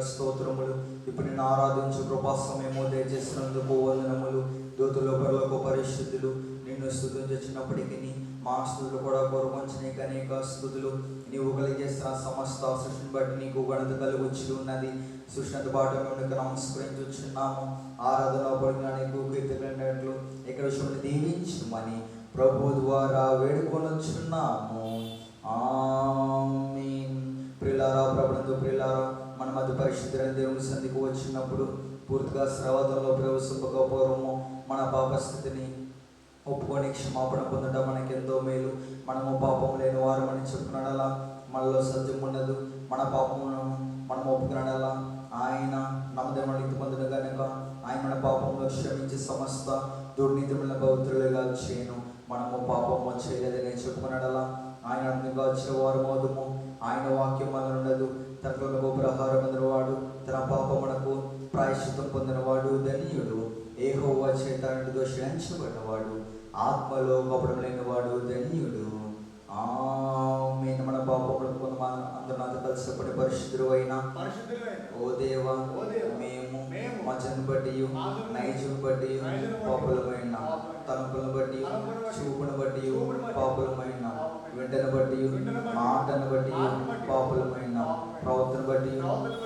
స్తోత్రములు. ఇప్పుడు నేను ఆరాధించు కృపా సమయము దయచేసినందుకు వందనములు. దూతలు పరలోక పరిశుద్ధులు నిన్ను స్తుతించినప్పటికీ మా స్తుతులు కూడా కోరుకొంచి నీకు అనేక స్తుతులు. నీవు కలిగేసిన సమస్త సృష్టిని బట్టి నీకు ఘనత కలుగుచ్చి ఉన్నది. సృష్టి పాటు మేము నమస్కరించున్నాము. ఆరాధన పడిన నీకు కీర్తినట్లు ఇక్కడ విషయం దీవించమని ప్రభు ద్వారా వేడుకొనుచున్నాము. ఆమేన్. ప్రియులారా, ప్రభునందు ప్రియులారా, మన మధ్య పరిశుద్ధులైన దేవుని సన్నిధికి వచ్చినప్పుడు పూర్తిగా శ్రవతంలో ప్రవేశింపకపోవడము, మన పాప స్థితిని ఒప్పుకొని క్షమాపణ పొందడం మనకి ఎంతో మేలు. మనము పాపం లేని వారు అని చెప్పుకున్నాడలా మనలో సత్యం ఉండదు. మన పాపమును మనం ఒప్పుకున్నాడలా ఆయన నమ్మదమని పొందడం కనుక ఆయన మన పాపంలో క్షమించి సమస్త దుర్నీతిములను పవిత్రులుగా చేయను. మనము పాపము చేయలేదని చెప్పుకున్నాడలా ఆయన అందుగా వచ్చేవారు మోదము. ఆయన వాక్యం మన ఉండదు. తనకు ప్రహారం పొందినవాడు, తన పాపమునకు ప్రాయశ్చిత్తం పొందినవాడు ధన్యుడు. యెహోవా చేత దోషించబడినవాడు, ఆత్మలో కపటం లేనివాడు ధన్యుడు. ఆమేన్. మన పాపములకు అందరూ నాతో కలిసిపడి పరిశుద్ధుడు అయినా ఓ దేవా, మేము మచ్చను బట్టి నైజం బట్టి పాపులమైన, తలంపులను బట్టి చూపును బట్టి పాపులమైన, వెంటను బట్టి మాటను బట్టి పాపులమైన, ప్రవర్తన బట్టి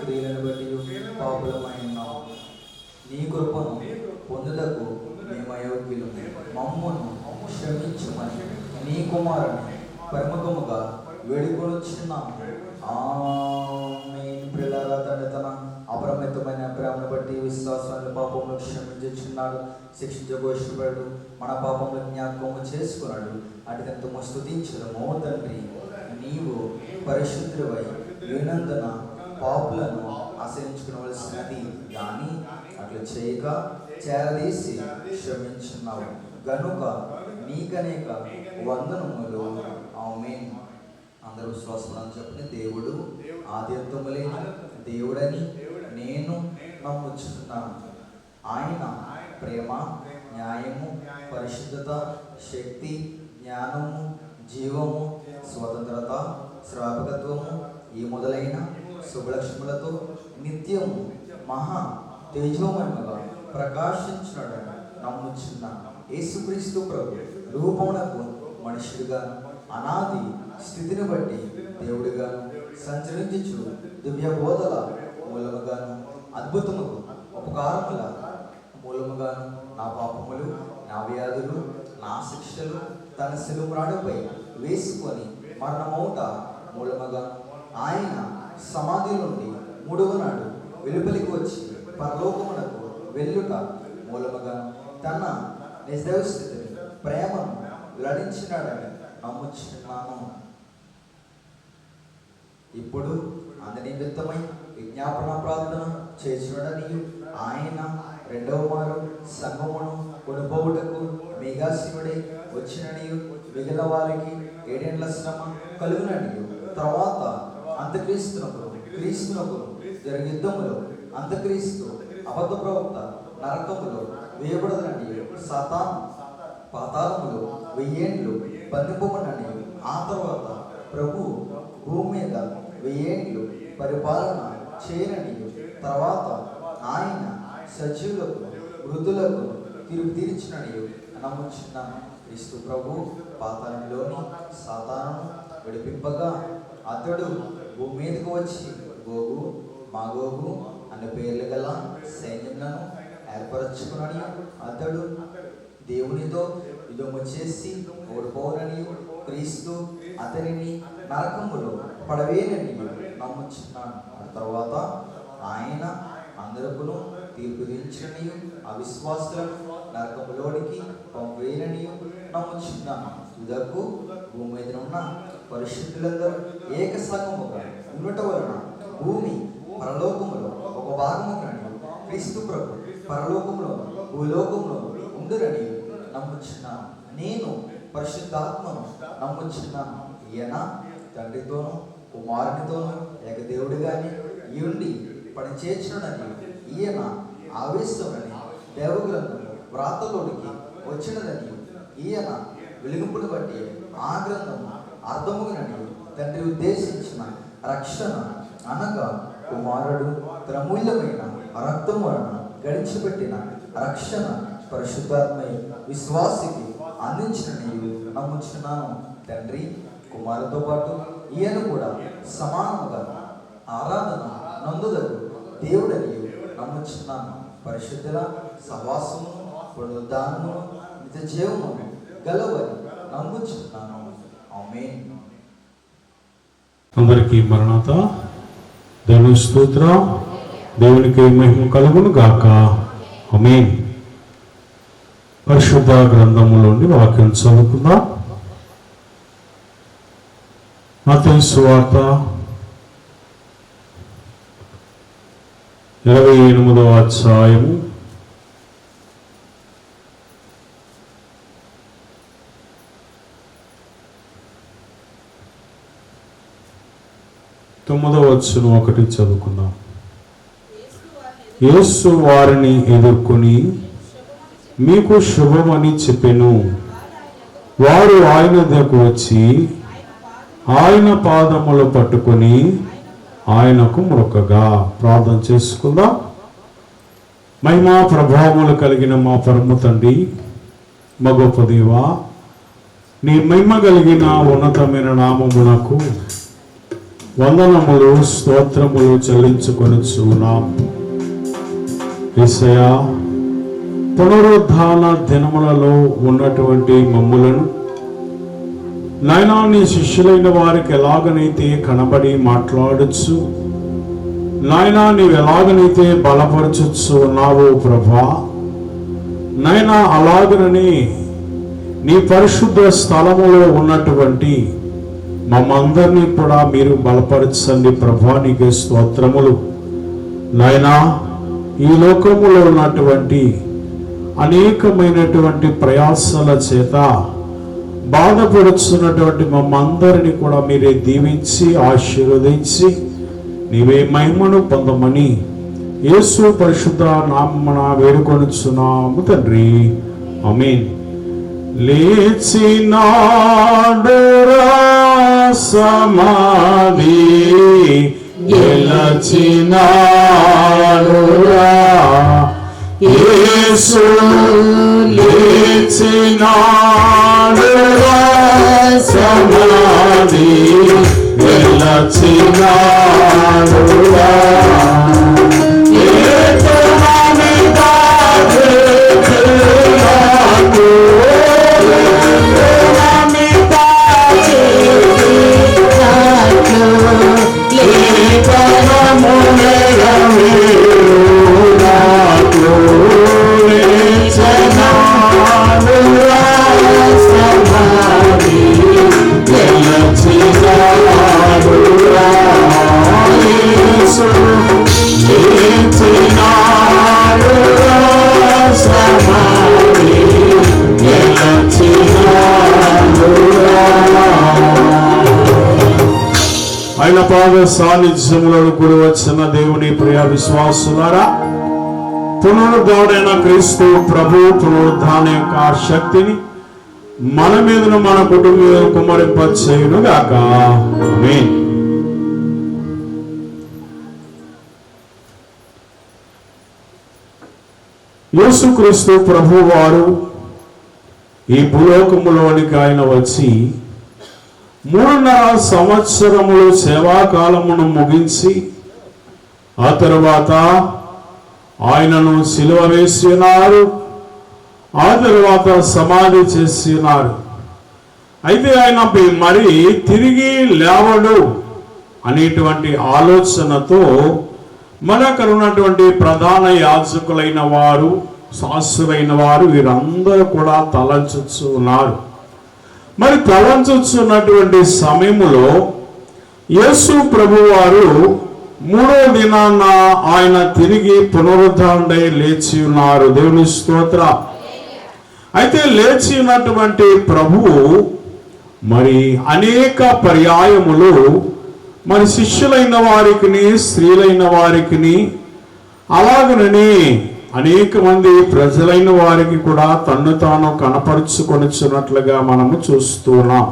క్రియలను బట్టి పాపులమైన, నీ కృపను పొందుటకు మేము అయోగ్యులు. మమ్మును క్షమించమని నీ కుమారుని పరమగముగా వేడుకొనుచున్నాము. ఆమేన్. ప్రియులారా, తండ్రి తన అపరిమితమైన ప్రేమను బట్టి విశ్వాసాన్ని పాపములు క్షమించుచున్నాడు, శిక్షించబోషుడు, మన పాపములు జ్ఞాపకము చేసుకున్నాడు. అటుకంతము స్తుతించడము. తండ్రి, నీవు పరిశుద్ధుడవై వినందున పాపులను ఆశ్రయించుకోవలసినది కానీ అట్లు చేయక చేరదీసి క్షమించున్నావు గనుక నీకనేక వందనములు. ఆమేన్. అందరూ విశ్వాసం చెప్పిన దేవుడు ఆద్యంతము లేని దేవుడని నేను నమ్ముచున్నాను. ఆయన ప్రేమ, న్యాయము, పరిశుద్ధత, శక్తి, జ్ఞానము, జీవము, స్వతంత్రత, శ్రాపకత్వము ఈ మొదలైన శుభలక్ష్ములతో నిత్యము మహా తేజోమయముగా ప్రకాశించున్నాడని నమ్ముచున్న యేసుక్రీస్తు ప్రభు రూపమునకు మనుషుడిగా అనాది స్థితిని బట్టి దేవుడిగాను సంచరించుచు దివ్య బోధల మూలముగాను అద్భుతముకు ఉపకారముల మూలముగాను నా పాపములు, నా వ్యాధులు, నా శిక్షలు తన శిలువరాడుపై వేసుకొని మరణమౌట మూలముగా ఆయన సమాధి నుండి మూడవ నాడు వెలుపలికి వచ్చి పరలోకమునకు వెళ్ళుట మూలముగా తన నిజ స్థితిని, ప్రేమను వెల్లడించినాడని నమ్ముచున్నాను. ఇప్పుడు అందరి నిమిత్తమై విజ్ఞాపన ప్రార్థన చేసినడని ఆయన రెండవ మారు సంగమును కొనుపోవుటకు మేఘాశివుడై వచ్చినని మిగిలిన వారికి 7 ఏళ్ల శ్రమ కలుగునని, తర్వాత క్రీస్తునకు జరిగే యుద్ధములో అంత్యక్రీస్తు అబద్ధ ప్రవక్త నరకములో వేయబడదని, సాతాను పాతాళములో 1000 ఏళ్ళు బంధింపబడని, ఆ తర్వాత ప్రభు భూమి మీద 1000 ఏళ్ళు పరిపాలన చేయనని, తర్వాత ఆయన సజీవులకు వృద్ధులకు తీర్పు తీర్చినని నమ్ముచున్నాను. క్రీస్తు ప్రభు పాతాళంలోని సాతాను విడిపింపగా అతడు భూమి మీదకు వచ్చి గోగు, మాగోగు అనే పేర్లు గల సైన్యములను ఏర్పరచుకునని, అతడు దేవునితో యుద్ధము చేసి ఓడిపోనని, క్రీస్తు అతనిని నరకములో పడవేనని నమ్ముచున్నాను. తర్వాత ఆయన అందరకును తీర్పు తీర్చని, అవిశ్వాసులను నరకములోనికి పంపేయనని నమ్ముచున్నాను. తుదకు భూమి మీద ఉన్న పరిశుద్ధులందరూ ఏకసంగముగా ఉండటం వలన భూమి పరలోకములో ఒక భాగమునని, క్రీస్తు ప్రభు పరలోకములో భూలోకములో ఉండురని నమ్ముచున్నాను. నేను పరిశుద్ధాత్మను నమ్ముచున్నాను. ఈయన తండ్రితోనూ కుమారునితోనూ ఏకదేవుడిగానే ఉండి పనిచేయుచున్నదని, ఈయన ఆవేశమని దేవగ్రంథము వ్రాతలోనికి వచ్చినదని, ఈయన వెలుగుపును బట్టి ఆ గ్రంథము అర్థమునని తండ్రి ఉద్దేశించిన రక్షణ అనగా కుమారుడు తన అమూల్యమైన రక్తము వలన గడిచిపెట్టిన రక్షణ పరిశుద్ధాత్మై విశ్వాసికి అందించినని నమ్ముచున్నాను. తండ్రి కుమారుతో పాటు ఈయన కూడా సమానముగా ఆరాధన నందుదగు దేవుడని నమ్ముచున్నాను. పరిశుద్ధుల సహవాసమును, పునరుద్ధానమును, నిత్య జీవమును గలవని నమ్ముచున్నాను. ఆమేన్. అందరికీ మరణాత. దేవుని స్తోత్రం. దేవునికి మహిమ కలుగును గాక. ఆమేన్. పరిశుద్ధ గ్రంథములోని వాక్యం చదువుకుందాం. మత్తయి సువార్త 28వ అధ్యాయము 9వ వచనం 1 చదువుకుందాం. యేసు వారిని ఎదుర్కొని మీకు శుభమని చెప్పెను. వారు ఆయన దగ్గరకు వచ్చి ఆయన పాదములు పట్టుకొని ఆయనకు మొక్కగా. ప్రార్థన చేసుకుందాం. మహిమా ప్రభావములు కలిగిన మా పరమ తండ్రి, మా గొప్ప దేవా, నీ మహిమ కలిగిన ఉన్నతమైన నామమునకు వందనములు, స్తోత్రములు చెల్లించుకొనుచున్నాం. యేసయ్యా, పునరుద్ధాన దినములలో ఉన్నటువంటి మమ్ములను నాయనా, నీ శిష్యులైన వారికి ఎలాగనైతే కనబడి మాట్లాడచ్చు, నాయనా నీవు ఎలాగనైతే బలపరచచ్చు ఉన్నావో ప్రభా, నాయనా అలాగనని నీ పరిశుద్ధ స్థలములో ఉన్నటువంటి మమ్మందరినీ కూడా మీరు బలపరచండి ప్రభా. నీకే స్తోత్రములు నాయనా. ఈ లోకములో ఉన్నటువంటి అనేకమైనటువంటి ప్రయాసాల చేత బాధపడుతున్నటువంటి మమ్మందరినీ కూడా మీరే దీవించి ఆశీర్వదించి నీవే మహిమను పొందమని యేసు పరిశుద్ధ నామమున వేడుకొనుచున్నాము తండ్రి, ఆమేన్. లేచినాడురా సమాధి గెలచినాడురా యేసు, లేచినాడురా సమాధి గెలచినాడురా ఆయన పాద సాన్నిధ్యంలో కూడి వచ్చిన దేవుని ప్రియ విశ్వాసులారా, పునరుద్ధరుడైన క్రీస్తు ప్రభు పునరుద్ధాన యొక్క శక్తిని మన మీదను మన కుటుంబం కుమ్మరింపచేయును గాక. ఆమేన్. యేసుక్రీస్తు ప్రభు వారు ఈ భూలోకములోనికి ఆయన వచ్చి 3.5 సంవత్సరములు సేవాకాలమును ముగించి ఆ తరువాత ఆయనను సిలువ వేసినారు, ఆ తరువాత సమాధి చేసినారు. అయితే ఆయన మరి తిరిగి లేవడు అనేటువంటి ఆలోచనతో మన అక్కడ ఉన్నటువంటి ప్రధాన యాజకులైన వారు, శాస్త్రులైన వారు వీరందరూ కూడా తలంచుచు ఉన్నారు. మరి తలంచుచున్నటువంటి సమయంలో యేసు ప్రభు వారు 3వ దినాన ఆయన తిరిగి పునరుద్ధరణై లేచి ఉన్నారు. దేవుని స్తోత్ర. అయితే లేచి ఉన్నటువంటి ప్రభువు మరి అనేక పర్యాయములు మరి శిష్యులైన వారికి, స్త్రీలైన వారికి, అలాగనని అనేక మంది ప్రజలైన వారికి కూడా తన్ను తాను కనపరుచుకొనిచున్నట్లుగా మనము చూస్తున్నాం.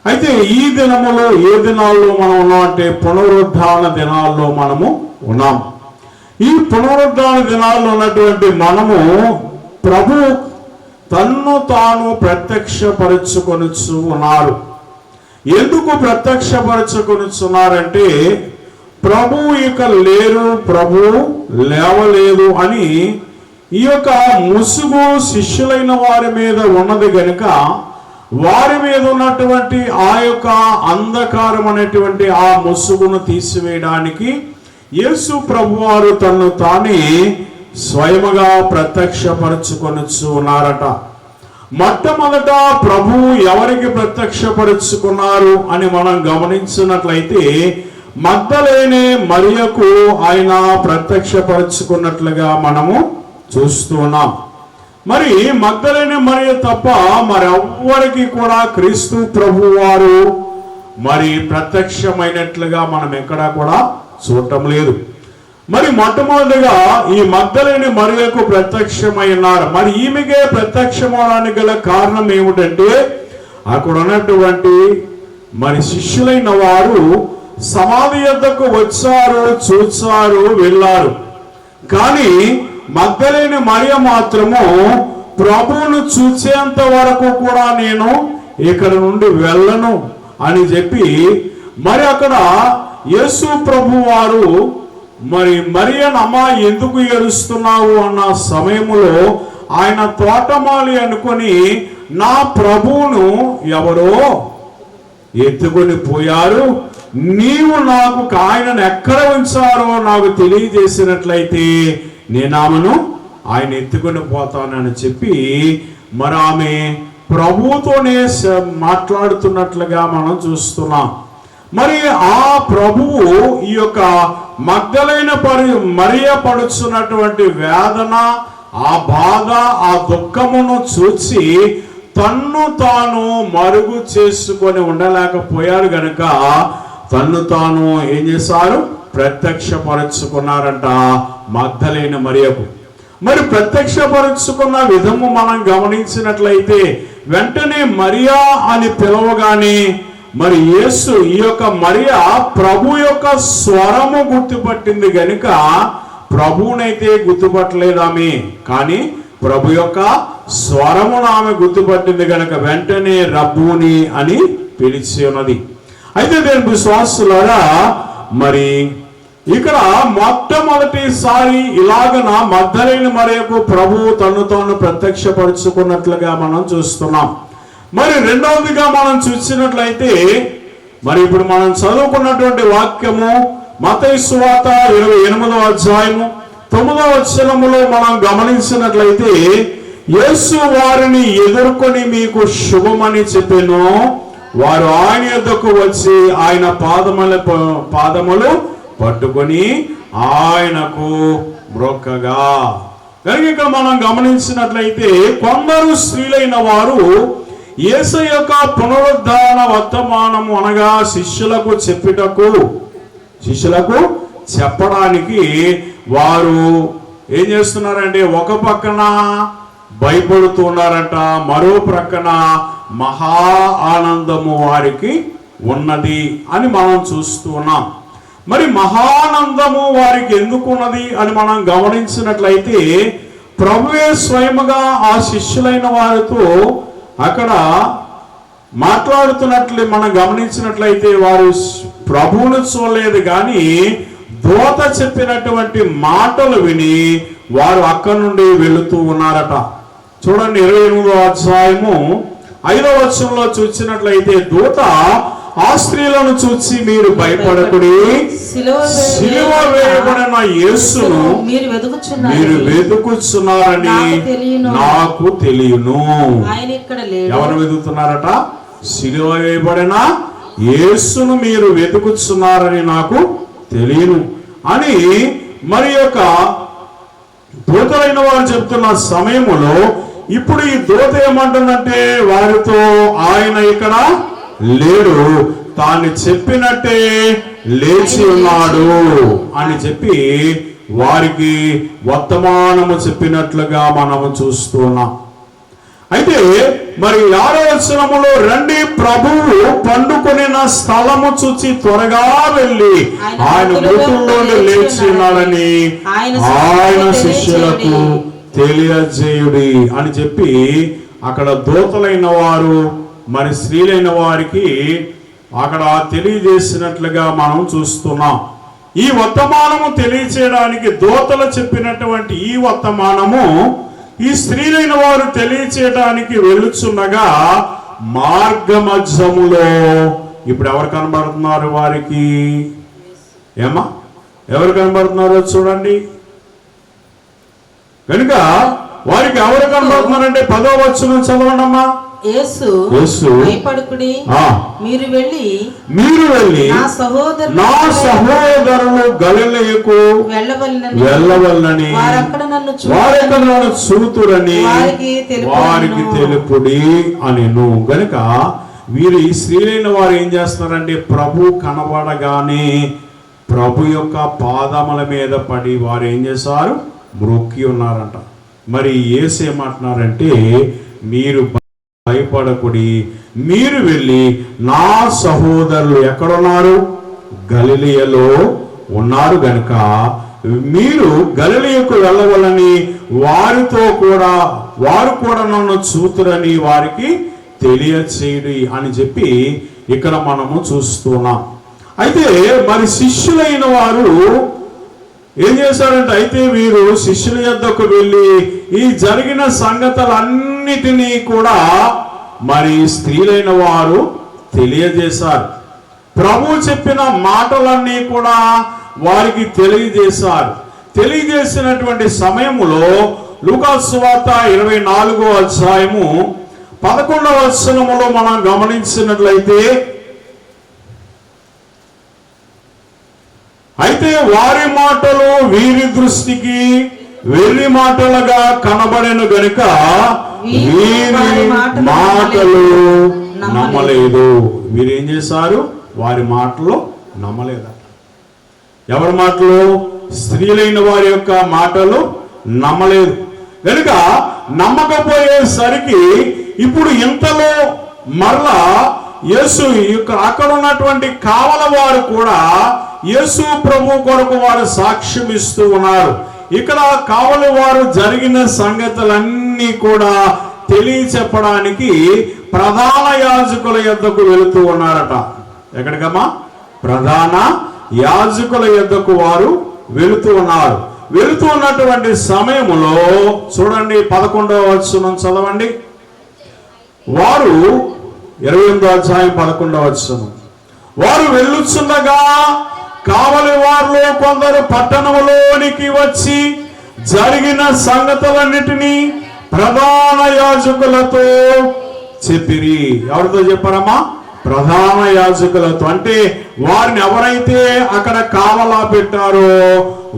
అయితే ఈ దినములో ఏ దినాల్లో మనం ఉన్నాం అంటే పునరుద్ధాన దినాల్లో మనము ఉన్నాం. ఈ పునరుద్ధాన దినాల్లో ఉన్నటువంటి మనము ప్రభు తన్ను తాను ప్రత్యక్షపరచుకొనుచు ఉన్నారు. ఎందుకు ప్రత్యక్షపరచుకొనుచున్నారంటే ప్రభు ఇక లేరు, ప్రభు లేవలేదు అని ఈ యొక్క ముసుగు శిష్యులైన వారి మీద ఉన్నది గనుక వారి మీద ఉన్నటువంటి ఆ యొక్క అంధకారం అనేటువంటి ఆ ముసుగును తీసివేయడానికి యేసు ప్రభువారు తన్ను తానే స్వయముగా ప్రత్యక్షపరచుకొనుచు ఉన్నారట. మొట్టమొదట ప్రభు ఎవరికి ప్రత్యక్షపరుచుకున్నారు అని మనం గమనించినట్లయితే మగ్దలేనే మరియకు ఆయన ప్రత్యక్షపరుచుకున్నట్లుగా మనము చూస్తున్నాం. మరి మగ్దలేనే మరియ తప్ప మరెవ్వరికి కూడా క్రీస్తు ప్రభు వారు మరి ప్రత్యక్షమైనట్లుగా మనం ఎక్కడా కూడా చూడటం లేదు. మరి మొట్టమొదటిగా ఈ మగ్దలేని మరియకు ప్రత్యక్షమైనారు. మరి ఈమెకే ప్రత్యక్షమవడానికి గల కారణం ఏమిటంటే అక్కడ ఉన్నటువంటి మరి శిష్యులైన వారు సమాధి యొద్దకు వచ్చారు, చూచారు, వెళ్ళారు. కానీ మగ్దలేని మరియ మాత్రము ప్రభువును చూచేంత వరకు కూడా నేను ఇక్కడ నుండి వెళ్ళను అని చెప్పి మరి అక్కడ యేసు ప్రభు వారు మరి మరియనమ్మా ఎందుకు ఏడుస్తున్నావు అన్న సమయములో ఆయన తోటమాలి అనుకొని నా ప్రభువును ఎవరో ఎత్తుకొని పోయారు, నీవు నాకు ఆయనను ఎక్కడ ఉంచారో నాకు తెలియజేసినట్లయితే నేను ఆమెను ఆయన ఎత్తుకొని పోతానని చెప్పి మరి ఆమె ప్రభువుతోనే మాట్లాడుతున్నట్లుగా మనం చూస్తున్నాం. మరి ఆ ప్రభువు ఈ యొక్క మగ్దలైన మరియ పడుచున్నటువంటి వేదన, ఆ బాధ, ఆ దుఃఖమును చూసి తన్ను తాను మరుగు చేసుకొని ఉండలేకపోయారు గనుక తన్ను తాను ఏం చేశారు, ప్రత్యక్షపరుచుకున్నారంట మగ్దలైన మరియకు. మరి ప్రత్యక్షపరుచుకున్న విధము మనం గమనించినట్లయితే వెంటనే మరియా అని పిలవగానే మరి యేసు ఈ యొక్క మరియా ప్రభు యొక్క స్వరము గుర్తుపట్టింది గనుక ప్రభువునైతే గుర్తుపట్టలేదు ఆమె, కానీ ప్రభు యొక్క స్వరమును ఆమె గుర్తుపట్టింది గనుక వెంటనే రబ్బూని అని పిలిచి ఉన్నది. అయితే దేని విశ్వాసులారా, మరి ఇక్కడ మొట్టమొదటిసారి ఇలాగన మగ్దలైన మరియకు ప్రభువు తను తాను ప్రత్యక్షపరుచుకున్నట్లుగా మనం చూస్తున్నాం. మరి రెండవదిగా మనం చూసినట్లయితే మరి ఇప్పుడు మనం చదువుకున్నటువంటి వాక్యము మత్తయి సువార్త 28వ అధ్యాయము 9వ వచనములో మనం గమనించినట్లయితే యేసు వారిని ఎదుర్కొని మీకు శుభమని చెప్పెను. వారు ఆయన యొద్దకు వచ్చి ఆయన పాదములు పట్టుకొని ఆయనకు మ్రొక్కగా. కనుక ఇక్కడ మనం గమనించినట్లయితే కొందరు స్త్రీలైన వారు యేసయ్య యొక్క పునరుద్ధాన వర్తమానము అనగా శిష్యులకు చెప్పడానికి వారు ఏం చేస్తున్నారంటే ఒక పక్కన భయపడుతున్నారంట, మరో ప్రక్కన మహా ఆనందము వారికి ఉన్నది అని మనం చూస్తున్నాం. మరి మహానందము వారికి ఎందుకున్నది అని మనం గమనించినట్లయితే ప్రభువే స్వయముగా ఆ శిష్యులైన వారితో అక్కడ మాట్లాడుతున్నట్లు మనం గమనించినట్లయితే వారు ప్రభువును చూడలేదు, కానీ దూత చెప్పినటువంటి మాటలు విని వారు అక్కడి నుండి వెళుతూ ఉన్నారట. చూడండి 28వ అధ్యాయము 5వ వచనంలో చూసినట్లయితే దూత ఆ స్త్రీలను చూసి మీరు భయపడకుడి, సిలువ వేయబడిన యేసును మీరు వెతుకుచున్నారని నాకు తెలియను. ఎవరు వెతుకుతున్నారట? సిలువ వేయబడిన యేసును మీరు వెతుకుచున్నారని నాకు తెలియను అని మరి యొక్క దూతలైన వారు చెప్తున్న సమయములో ఇప్పుడు ఈ దూత ఏమంటుందంటే వారితో ఆయన ఇక్కడ లేడు, తాను చెప్పినట్టే లేచి ఉన్నాడు అని చెప్పి వారికి వర్తమానము చెప్పినట్లుగా మనము చూస్తున్నాం. అయితే మరి 6వ వచనములో రండి ప్రభువు పండుకొనిన స్థలము చూచి త్వరగా వెళ్ళి ఆయన మృతుల్లోని లేచి ఉన్నాడని ఆయన శిష్యులకు తెలియజేయుడి అని చెప్పి అక్కడ దూతలైన వారు మరి స్త్రీలైన వారికి అక్కడ తెలియజేసినట్లుగా మనం చూస్తున్నాం. ఈ వర్తమానము తెలియచేయడానికి దూతలు చెప్పినటువంటి ఈ వర్తమానము ఈ స్త్రీలైన వారు తెలియచేయడానికి వెళ్ళుచున్నగా మార్గ మధ్యములో ఇప్పుడు ఎవరు కనబడుతున్నారు వారికి? ఏమా ఎవరు కనబడుతున్నారో చూడండి. కనుక వారికి ఎవరు కనబడుతున్నారంటే 10వ వచనం చదవండమ్మా. యేసు భయపడకుడి, మీరు వెళ్ళి నా సహోదరులు గలిలయకు వెళ్ళవలనని వారక్కడ నన్ను చూతురని వారికి తెలుపుడి అనెను. గనుక వీరు ఈ స్త్రీలైన వారు ఏం చేస్తున్నారంటే ప్రభు కనబడగానే ప్రభు యొక్క పాదముల మీద పడి వారు ఏం చేశారు? మ్రొక్కి ఉన్నారంట. మరి యేసు ఏమంటున్నారంటే మీరు భయపడకుడి, మీరు వెళ్ళి నా సహోదరులు ఎక్కడున్నారు? గలిలయలో ఉన్నారు గనుక మీరు గలిలయకు వెళ్ళవలని వారు కూడా నన్ను చూతురని వారికి తెలియచేయుడి అని చెప్పి ఇక్కడ మనము చూస్తున్నాం. అయితే మరి శిష్యులైన వారు ఏం చేశారంటే అయితే వీరు శిష్యుల యొద్దకు వెళ్ళి ఈ జరిగిన సంగతులన్నిటినీ కూడా మరి స్త్రీలైన వారు తెలియజేశారు. ప్రభు చెప్పిన మాటలన్నీ కూడా వారికి తెలియజేశారు. తెలియజేసినటువంటి సమయములో లూకాసు సువార్త 24వ అధ్యాయము 11వ వచనములో మనం గమనించినట్లయితే, అయితే వారి మాటలు వీరి దృష్టికి వెర్రి మాటలుగా కనబడెను గనుక వీరి మాటలు నమ్మలేదు. వీరేం చేశారు? వారి మాటలు నమ్మలేదట. ఎవరి మాటలు? స్త్రీలైన వారి యొక్క మాటలు నమ్మలేదు. కనుక నమ్మకపోయేసరికి ఇప్పుడు ఇంతలో మరలా యేసు అక్కడ ఉన్నటువంటి కావల వారు కూడా యేసు ప్రభు కొరకు వారు సాక్ష్యం ఇస్తూ ఉన్నారు. ఇక్కడ కావలి వారు జరిగిన సంగతులన్నీ కూడా తెలియచెప్పడానికి ప్రధాన యాజకుల యొద్దకు వెళుతూ ఉన్నారట. ఎక్కడికమ్మా? ప్రధాన యాజకుల యొద్దకు వారు వెళుతూ ఉన్నారు. వెళుతూ ఉన్నటువంటి సమయములో చూడండి, 11వ వచనం చదవండి. వారు 28వ అధ్యాయం 11వ వచనం. వారు వెళ్ళుచుండగా కావలి వారిలో కొందరు పట్టణంలోనికి వచ్చి జరిగిన సంగతులన్నిటినీ ప్రధాన యాజకులతో చెప్పిరి. ఎవరితో చెప్పారమ్మా? ప్రధాన యాజకులతో. అంటే వారిని ఎవరైతే అక్కడ కావలా పెట్టారో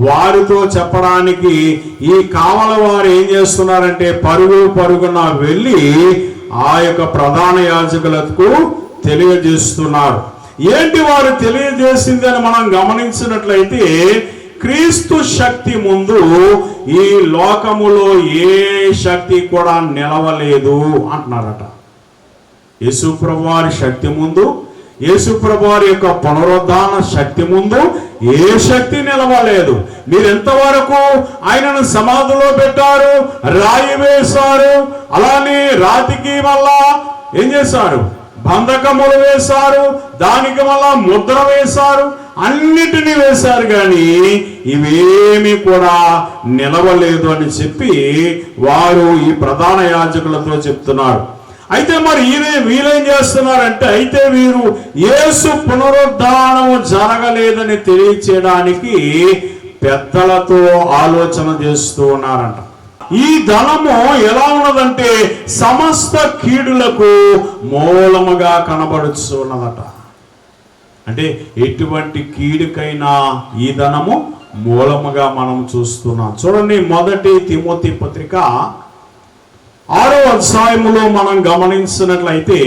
వారితో చెప్పడానికి ఈ కావల వారు ఏం చేస్తున్నారంటే పరుగున వెళ్ళి ఆ యొక్క ప్రధాన యాజకులకు తెలియజేస్తున్నారు. ఏంటి వారు తెలియజేసింది అని మనం గమనించినట్లయితే, క్రీస్తు శక్తి ముందు ఈ లోకములో ఏ శక్తి కూడా నిలవలేదు అంటున్నారట. యేసుప్రభు వారి శక్తి ముందు, యేసుప్రభు వారి యొక్క పునరుద్ధాన శక్తి ముందు ఏ శక్తి నిలవలేదు. మీరు ఎంతవరకు ఆయనను సమాధిలో పెట్టారు, రాయి వేశారు, అలానే రాతికి మళ్ళా ఏం చేశారు? బంధకములు వేశారు, దానికి మళ్ళా ముద్ర వేశారు, అన్నిటినీ వేశారు, కానీ ఇవేమి కూడా నిలవలేదు అని చెప్పి వారు ఈ ప్రధాన యాజకులతో చెప్తున్నారు. అయితే మరి వీరేం చేస్తున్నారంటే, అయితే వీరు యేసు పునరుద్ధానము జరగలేదని తెలియచేయడానికి పెద్దలతో ఆలోచన చేస్తూ ఉన్నారంట. ఈ ధనము ఎలా ఉన్నదంటే సమస్త కీడులకు మూలముగా కనబడుతూ ఉన్నదట. అంటే ఎటువంటి కీడుకైనా ఈ ధనము మూలముగా మనం చూస్తున్నాం. చూడండి, 1 తిమోతి పత్రిక 6వ అధ్యాయములో మనం గమనించినట్లయితే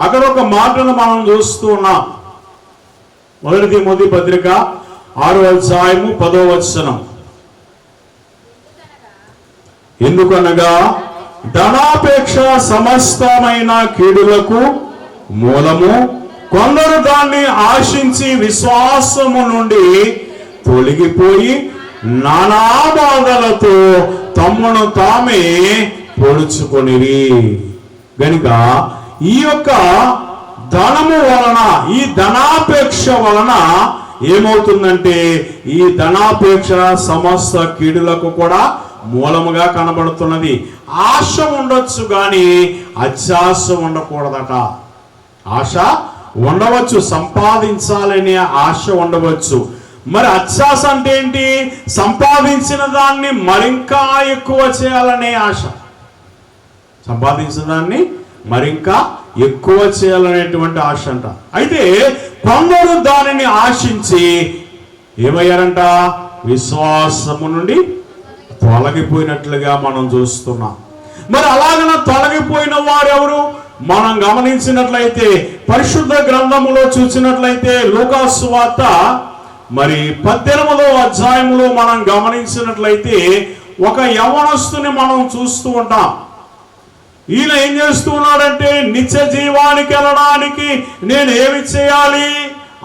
అక్కడ ఒక మాటను మనం చూస్తూ ఉన్నాం. 1 తిమోతి పత్రిక 6వ అధ్యాయము 10వ వచనం. ఎందుకనగా ధనాపేక్ష సమస్తమైన కీడులకు మూలము, కొందరు దాన్ని ఆశించి విశ్వాసము నుండి తొలగిపోయి నానా బాధలతో తమ్మును తామే పొడుచుకొనిరి. గనుక ఈ యొక్క ధనము వలన, ఈ ధనాపేక్ష వలన ఏమవుతుందంటే ఈ ధనాపేక్ష సమస్త కీడులకు కూడా మూలముగా కనబడుతున్నది. ఆశ ఉండొచ్చు కానీ అత్యాశ ఉండకూడదట. ఆశ ఉండవచ్చు, సంపాదించాలనే ఆశ ఉండవచ్చు. మరి అత్యాశ అంటే ఏంటి? సంపాదించిన దాన్ని మరింకా ఎక్కువ చేయాలనే ఆశ. సంపాదించిన దాన్ని మరింకా ఎక్కువ చేయాలనేటువంటి ఆశ అంట. అయితే కొందరు దానిని ఆశించి ఏమయ్యారంట? విశ్వాసము నుండి తొలగిపోయినట్లుగా మనం చూస్తున్నాం. మరి అలాగన తొలగిపోయిన వారు ఎవరు? మనం గమనించినట్లయితే పరిశుద్ధ గ్రంథములో చూసినట్లయితే లూకాసు సువార్త మరి 18వ అధ్యాయములో మనం గమనించినట్లయితే ఒక యవ్వనస్తుని మనం చూస్తూ ఉంటాం. ఈయన ఏం చేస్తూ ఉన్నాడంటే నిత్య జీవానికి వెళ్ళడానికి నేను ఏమి చేయాలి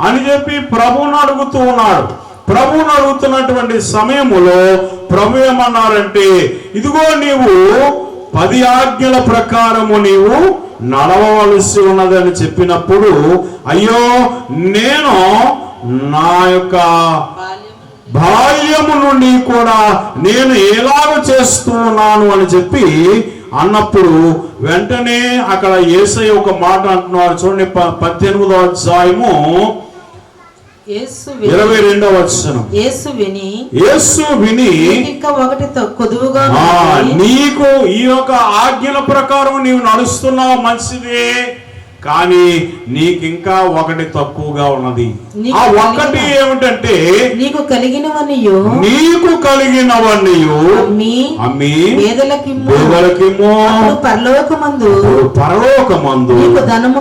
అని చెప్పి ప్రభువుని అడుగుతూ ఉన్నాడు. ప్రభువుని అడుగుతున్నటువంటి సమయములో ప్రభు ఏమన్నారంటే, ఇదిగో నీవు 10 ఆజ్ఞల ప్రకారము నీవు నడవవలసి ఉన్నదని చెప్పినప్పుడు, అయ్యో నేను నా యొక్క బాల్యము నుండి కూడా నేను ఎలాగ చేస్తున్నాను అని చెప్పి అన్నప్పుడు వెంటనే అక్కడ యేసయ్య ఒక మాట అంటున్నారు చూడండి, 18వ అధ్యాయము 22వ వచనం. యేసు విని ఇంకా ఒకటి కొదువుగా నీకు ఈ యొక్క ఆజ్ఞల ప్రకారం నీవు నడుస్తున్నావు మంచిదే, కానీ నీకింకా ఒకటి తక్కువగా ఉన్నది. ఆ ఒకటి ఏమిటంటే నీకు కలిగినవన్నీ అమ్మి పేదలకిమ్ము, పరలోకమందు నీకు ధనము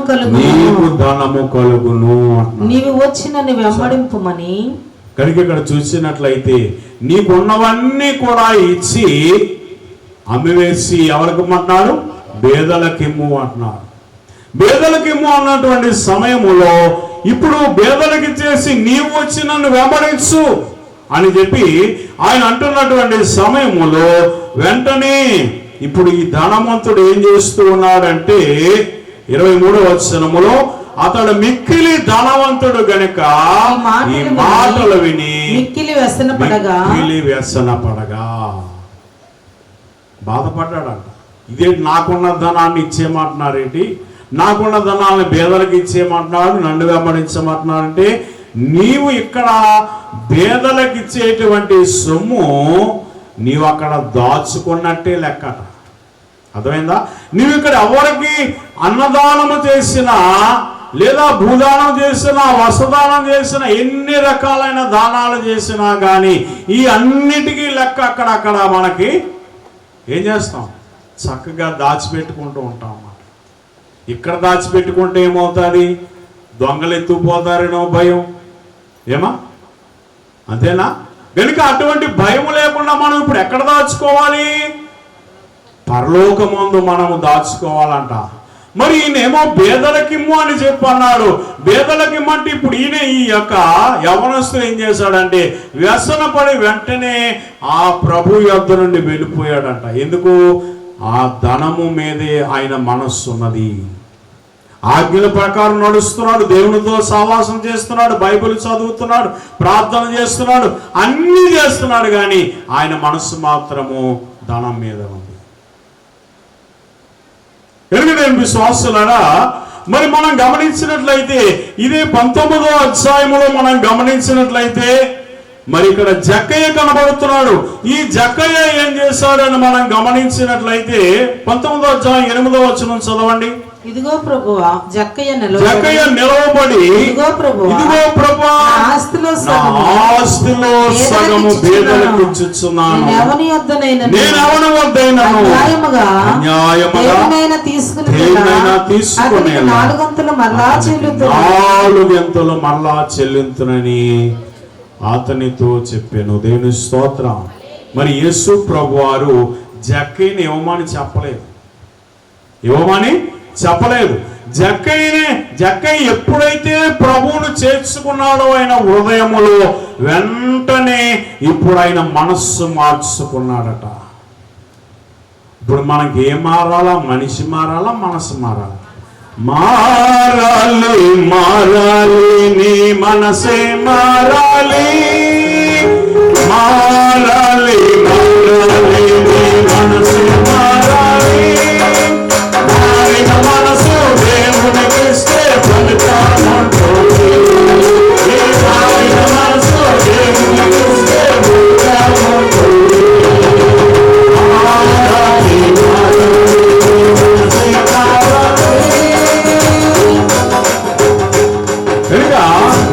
కలుగును. నీవు వచ్చి నన్ను వెంబడింపుమని. కనుక ఇక్కడ చూసినట్లయితే నీకున్నవన్నీ కూడా ఇచ్చి అమ్మివేసి ఎవరికి అంటున్నాడు? పేదలకిమ్ము అంటున్నాడు. పేదలకిమ్ము అన్నటువంటి సమయములో ఇప్పుడు పేదలకి చేసి నీవు వచ్చి నన్ను వెంబడించు అని చెప్పి ఆయన అంటున్నటువంటి సమయములో వెంటనే ఇప్పుడు ఈ ధనవంతుడు ఏం చేస్తూ ఉన్నాడంటే 23వ వచనములో అతడు మిక్కిలి ధనవంతుడు గనుక ఈ మాటలు విని మిక్కిలి వ్యసనపడగా బాధపడ్డాడంట. ఇదేంటి నాకున్న ధనాన్ని ఇచ్చేయమంటున్నారేంటి, నాకున్న ధనాన్ని పేదలకు ఇచ్చేయమంటున్నాడు, నన్ను వెంబడించమంటున్నాడంటే నీవు ఇక్కడ పేదలకు ఇచ్చేటువంటి సొమ్ము నీవు అక్కడ దాచుకున్నట్టే లెక్కట. అర్థమైందా? నీవు ఇక్కడ ఎవరికి అన్నదానము చేసినా లేదా భూదానం చేసినా వస్త్రదానం చేసినా ఎన్ని రకాలైన దానాలు చేసినా కానీ ఈ అన్నిటికీ లెక్క అక్కడక్కడ మనకి ఏం చేస్తాం? చక్కగా దాచిపెట్టుకుంటూ ఉంటాం అన్నమాట. ఇక్కడ దాచిపెట్టుకుంటే ఏమవుతుంది? దొంగలు ఎత్తుకుపోతారనో భయం, ఏమా అంతేనా? కనుక అటువంటి భయం లేకుండా మనం ఇప్పుడు ఎక్కడ దాచుకోవాలి? పరలోకమందు మనము దాచుకోవాలంట. మరి ఈయనేమో పేదలకిమ్ము అని చెప్పి అన్నాడు. పేదలకిమ్మంటే ఇప్పుడు ఈయన ఈ యొక్క యవనస్తుడు ఏం చేశాడంటే వ్యసనపడి వెంటనే ఆ ప్రభు యొద్ద నుండి వెళ్ళిపోయాడంట. ఎందుకు? ఆ ధనము మీదే ఆయన మనస్సు ఉన్నది. ఆజ్ఞల ప్రకారం నడుస్తున్నాడు, దేవునితో సహవాసం చేస్తున్నాడు, బైబిల్ చదువుతున్నాడు, ప్రార్థన చేస్తున్నాడు, అన్నీ చేస్తున్నాడు, కానీ ఆయన మనస్సు మాత్రము ధనం మీద ఉంది. ఎరుగలేని విశ్వాసులారా, మరి మనం గమనించినట్లయితే ఇదే 19వ అధ్యాయములో మనం గమనించినట్లయితే మరి ఇక్కడ జక్కయ్య కనబడుతున్నాడు. ఈ జక్కయ్య ఏం చేశాడని మనం గమనించినట్లయితే 19వ అధ్యాయం 8వ వచనం చదవండి. ఇదిగో ప్రభువా, జక్కయ్య నిలవబడి ఇదిగో ప్రభువా, ఆస్తిలో సగము పేదలకు ఇచ్చుచున్నాను. నేను ఎవని వద్దైనను అన్యాయముగా తీసుకుని 4 గంతులు మరలా చెల్లింతునని అతనితో చెప్పాను. దేవుని స్తోత్రం. మరి యేసు ప్రభు వారు జక్కయ్యని ఇవ్వమని చెప్పలేదు. జక్కయ్య ఎప్పుడైతే ప్రభువును చేర్చుకున్నాడో ఆయన హృదయములో వెంటనే ఇప్పుడు ఆయన మనస్సు మార్చుకున్నాడట. ఇప్పుడు మనకి ఏం మారాలా? మనిషి మారాలా? మనసు మారాలా? మారాలి నీ మనసే మారాలి, మారాలి నీ మనసే మారాలి. మారిన మనసు దేవునికి ఇస్తే ఫలితం ఉంటుంది. మారిన మనసు దేవునికి ఇస్తే ఫలితం ఉంటుంది.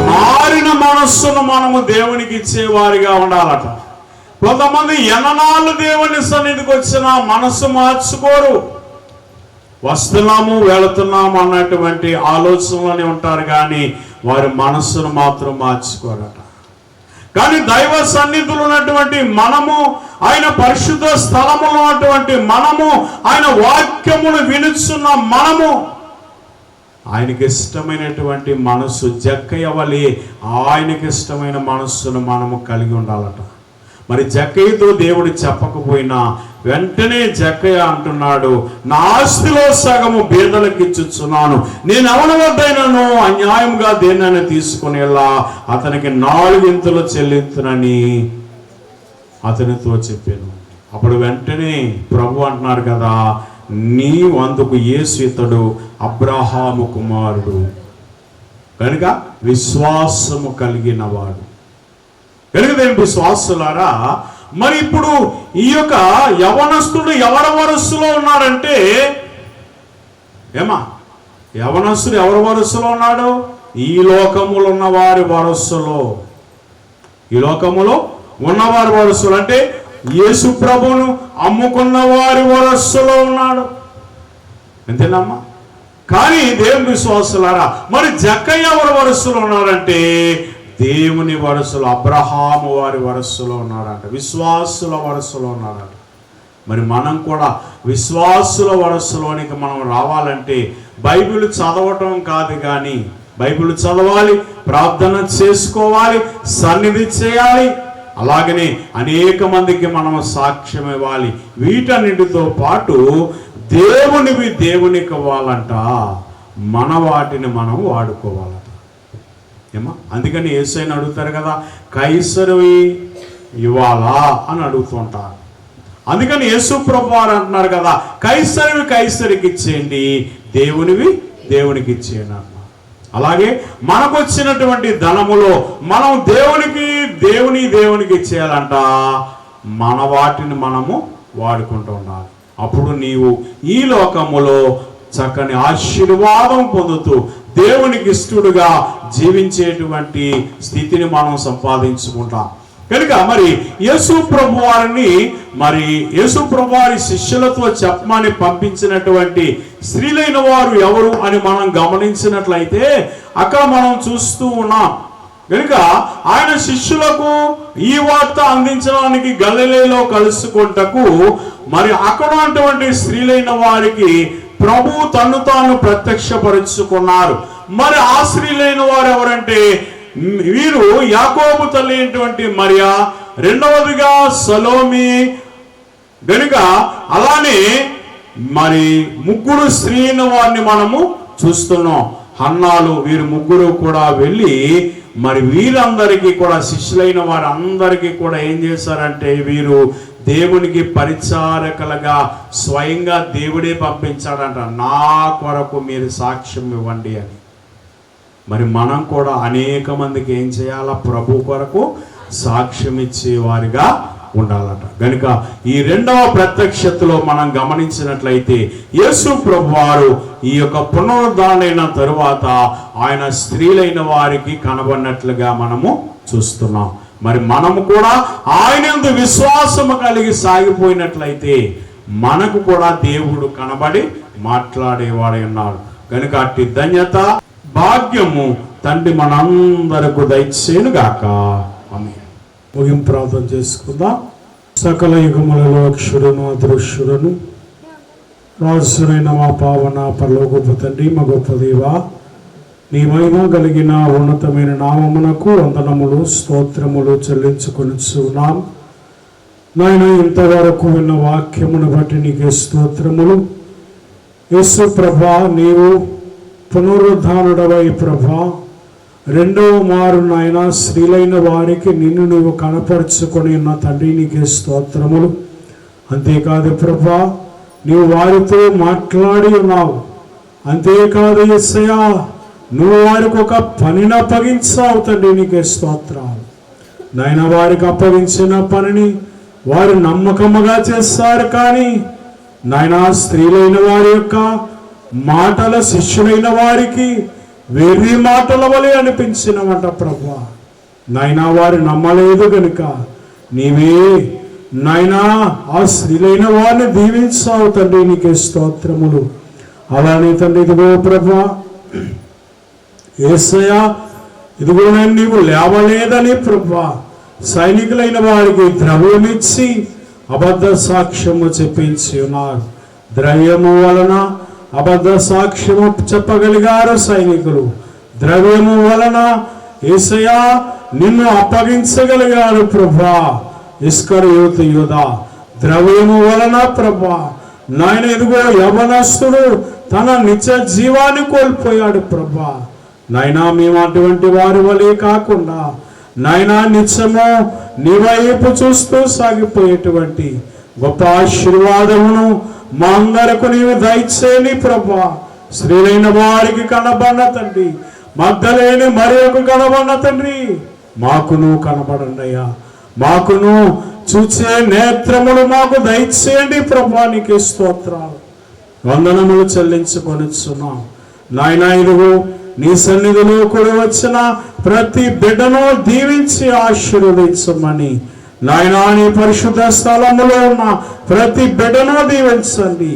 మారిన మనస్సును మనము దేవునికి ఇచ్చేవారిగా ఉండాలట. కొంతమంది ఎన్ననాళ్ళు దేవుని సన్నిధికి వచ్చినా మనస్సు మార్చుకోరు. వస్తున్నాము వెళుతున్నాము అన్నటువంటి ఆలోచనలోనే ఉంటారు, కానీ వారి మనస్సును మాత్రం మార్చుకోరట. కానీ దైవ సన్నిధులు ఉన్నటువంటి మనము, ఆయన పరిశుద్ధ స్థలములో ఉన్నటువంటి మనము, ఆయన వాక్యమును వినుచున్న మనము, ఆయనకి ఇష్టమైనటువంటి మనస్సు జక్కయ్య వలె ఆయనకి ఇష్టమైన మనస్సును మనము కలిగి ఉండాలట. మరి జక్కయ్యతో దేవుడు చెప్పకపోయినా వెంటనే జక్కయ్య అంటున్నాడు, నా ఆస్తిలో సగము పేదలకు ఇచ్చుచున్నాను, నేను ఎవరి వద్దైనను అన్యాయంగా దేన్నైనా తీసుకునేలా అతనికి 4 గింతలు చెల్లించునని అతనితో చెప్పాను. అప్పుడు వెంటనే ప్రభు అంటున్నారు కదా, నీవు అందుకు యేసు ఇతడు అబ్రహాము కుమారుడు కనుక విశ్వాసము కలిగిన వాడు. కనుక దేని విశ్వాసులారా, మరి ఇప్పుడు ఈ యొక్క యవనస్తుడు ఎవరి వరస్సులో ఉన్నాడంటే, ఏమా యవనస్తుడు ఎవరి వరస్సులో ఉన్నాడు? ఈ లోకములో ఉన్న వారి వరస్సులో, ఈ లోకములో ఉన్నవారి వరస్సులు అంటే యేసు ప్రభువును అమ్ముకున్న వారి వరస్సులో ఉన్నాడు. అంతేనమ్మా. కానీ దేవుని విశ్వాసులారా, మరి జక్కయ్య ఎవరి వరస్సులో ఉన్నారంటే దేవుని వరస్సులో, అబ్రహాము వారి వరస్సులో ఉన్నారంట, విశ్వాసుల వరస్సులో ఉన్నారంట. మరి మనం కూడా విశ్వాసుల వరస్సులోనికి మనం రావాలంటే బైబిల్ చదవటం కాదు, కానీ బైబిల్ చదవాలి, ప్రార్థన చేసుకోవాలి, సన్నిధి చేయాలి, అలాగనే అనేక మందికి మనం సాక్ష్యం ఇవ్వాలి. వీటన్నిటితో పాటు దేవునివి దేవునికి ఇవ్వాలంట, మన వాటిని మనం వాడుకోవాలంట. ఏమా, అందుకని యేసయ్యని అడుగుతారు కదా, కైసరువి ఇవ్వాలా అని అడుగుతుంటారు. అందుకని యేసు ప్రభువు వారు అంటున్నారు కదా, కైసరువి కైసరికి ఇచ్చేయండి, దేవునివి దేవునికి ఇచ్చేయండి అన్నారు. అలాగే మనకు వచ్చినటువంటి ధనములో మనం దేవునికి ఇచ్చేయాలంట, మన వాటిని మనము వాడుకుంటూ ఉండాలి. అప్పుడు నీవు ఈ లోకములో చక్కని ఆశీర్వాదం పొందుతూ దేవునికి ఇష్టడుగా జీవించేటువంటి స్థితిని మనం సంపాదించుకుంటాం. కనుక మరి యేసు ప్రభు వారి శిష్యులతో చెప్పమని పంపించినటువంటి స్త్రీలైన వారు ఎవరు అని మనం గమనించినట్లయితే అక్కడ మనం చూస్తూ ఉన్నాం. కనుక ఆయన శిష్యులకు ఈ వార్త అందించడానికి గలిలయలో కలుసుకుంటకు మరి అక్కడ ఉన్నటువంటి స్త్రీలైన వారికి ప్రభు తను తాను ప్రత్యక్షపరుచుకున్నారు. మరి ఆ స్త్రీలైన వారు ఎవరంటే, వీరు యాకోబు తల్లి అయినటువంటి మరియా, రెండవదిగా సలోమి. గనుక అలానే మరి ముగ్గురు స్త్రీల వారిని మనము చూస్తున్నాం. హన్నాలు, వీరు ముగ్గురు కూడా వెళ్ళి మరి వీరందరికీ కూడా శిష్యులైన వారందరికీ కూడా ఏం చేశారంటే, వీరు దేవునికి పరిచారకులుగా స్వయంగా దేవుడే పంపించాడంట, నా కొరకు మీరు సాక్ష్యం ఇవ్వండి అని. మరి మనం కూడా అనేక మందికి ఏం చేయాలా, ప్రభు కొరకు సాక్ష్యం ఇచ్చేవారిగా ఉండాలట. కనుక ఈ రెండవ ప్రత్యక్షతలో మనం గమనించినట్లయితే యేసు ప్రభు వారు ఈ యొక్క పునరుద్ధరణ తరువాత ఆయన స్త్రీలైన వారికి కనబడినట్లుగా మనము చూస్తున్నాం. మరి మనము కూడా ఆయన యందు విశ్వాసము కలిగి సాగిపోయినట్లయితే మనకు కూడా దేవుడు కనబడి మాట్లాడేవాడై ఉన్నాడు. కనుక అట్టి ధన్యత భాగ్యము తండ్రి మనందరకు దయచేయునుగాక. ఆమేన్. ముగింపు ప్రార్థన చేసుకుందాం. సకల యుగములలో అక్షరును అదృశ్యులను రాజునైన మా పావన పరలోకపు తండ్రి, మా గొప్ప దేవా, నీ మహిమ కలిగిన ఉన్నతమైన నామమునకు వందనములు స్తోత్రములు చెల్లించుకొనిచున్నాం. నాయన, ఇంతవరకు విన్న వాక్యమును బట్టి నీకే స్తోత్రములు. యేసు ప్రభా, నీవు పునరుద్ధానుడవై ప్రభా, రెండవ మారు నాయన స్త్రీలైన వారికి నిన్ను నువ్వు కనపరుచుకొని ఉన్న తండ్రి, నీకే స్తోత్రములు. అంతేకాదు ప్రభా, నీవు వారితో మాట్లాడి ఉన్నావు. అంతేకాదు యేసయ్యా, నువ్వు వారికి ఒక పనిని అప్పగించావు తండ్రి, నీకే స్తోత్రాలు. నాయన, వారికి అప్పగించిన పనిని వారు నమ్మకముగా చేస్తారు. కానీ నాయన, స్త్రీలైన వారి యొక్క మాటల శిష్యులైన వారికి వెర్రి మాటల వలె అనిపించినవంట ప్రభా. నాయనా, వారు నమ్మలేదు గనుక నీవే నాయనా ఆ స్త్రీలైన వారిని దీవించావు తండ్రి, నీకే స్తోత్రములు. అలానే తండ్రి, ఇదిగో ప్రభా యేసయ్యా, ఇదిగో నేను నీవు లేవలేదని ప్రభా సైనికులైన వారికి ద్రవ్యమిచ్చి అబద్ధ సాక్ష్యము చెప్పించి ఉన్నారు. ద్రవ్యము వలన అబద్ధ సాక్ష్యము చెప్పగలిగారు సైనికులు. ద్రవ్యము వలన యేసయ్యా నిన్ను అప్పగించగలిగారు ప్రభా. ఇస్కరియోతు యూదా ద్రవ్యము వలన ప్రభా నాయన, ఇదిగో యవనస్తుడు తన నిత్య జీవాన్ని కోల్పోయాడు ప్రభా. నాయనా, మేము అటువంటి వారి వలె కాకుండా నాయనా నిత్యము నీ వైపు చూస్తూ సాగిపోయేటువంటి గొప్ప ఆశీర్వాదమును మా అందరకు నీవు దయచేని ప్రభా. స్త్రీలైన వారికి కనబడిన తండ్రి, మగ్ధలేని మరి ఒక కనబడిన తండ్రి, మాకును కనబడండి అయ్యా. మాకును చూచే నేత్రములు మాకు దయచేయండి ప్రభా. నీకే స్తోత్రాలు వందనములు చెల్లించుకొనిచున్నాం నాయనా. ఇదిగో నీ సన్నిధిలో కూడా వచ్చిన ప్రతి బిడ్డను దీవించి ఆశీర్వదించమని నాయనా, నీ పరిశుద్ధ స్థలములో ఉన్న ప్రతి బిడ్డను దీవించండి,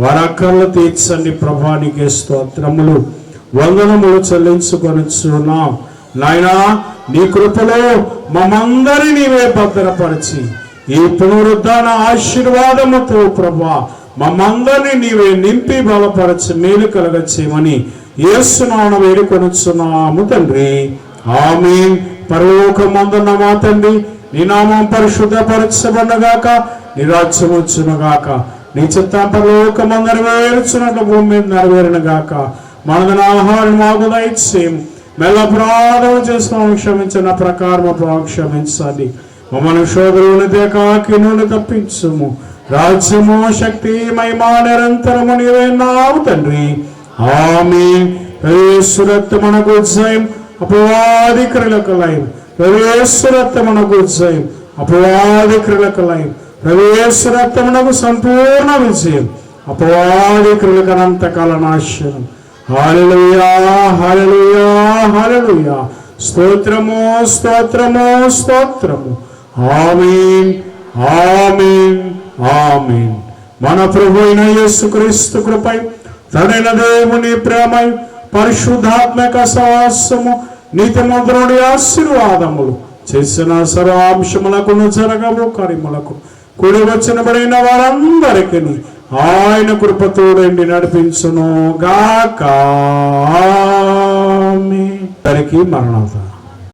వారి అక్కర్లు తీర్చండి ప్రభా. నీకే స్తోత్రములు వందనములు చెల్లించుకొనిచున్నాం నాయనా. నీ కృపలో మమ్మందరి నీవే భద్రపరిచి ఈ పునరుద్ధాన ఆశీర్వాదముతో ప్రభా మమ్మందరినీ నీవే నింపి బలపరచి మేలు కలగ చేయమని యేసు నామమున వేడుకొనుచున్నాము తండ్రి. ఆమేన్. పరలోకమందున్న మా తండ్రి, నీ నామం పరిశుద్ధపరచబడునుగాక, నీ రాజ్యం వచ్చునుగాక, నీ చిత్తం పరలోకమందు నెరవేరుచున్నట్లు భూమి మీద నెరవేరునుగాక. మనదన ఆహారం మాకు దయచేయం, మెల్ల అపరాధం చేసిన క్షమించిన ప్రకారం క్షమించండి. మమ్మల్ని శోధనలు దేకాకి నుండి తప్పించుము. రాజ్యము శక్తి మహిమ నిరంతరము నీవే నావు తండ్రి. ఆమేన్. యేసు రక్తమునకు జయం, అపవాది క్రియలకు లయం. యేసు రక్తమునకు జయం, అపవాది క్రియలకు లయం. యేసు రక్తమునకు సంపూర్ణ విజయం, అపవాది క్రియలకు అనంతకాల నాశనం. హల్లెలూయా, హల్లెలూయా, హల్లెలూయా. స్తోత్రము, స్తోత్రము, స్తోత్రము. ఆమేన్, ఆమేన్, ఆమేన్. మన ప్రభు అయిన యేసుక్రీస్తు కృపై, తండ్రైన దేవుని ప్రేమై, పరిశుద్ధాత్మక సహవాసము, నీతిమంతుని ఆశీర్వాదములు చేసిన సర్వాంశములకు జరగవు కార్యములకు కూడి వచ్చినబడిన వారందరికీ ఆయన కృపతోడండి నడిపించును గాక. ఆమేన్. మరణాత.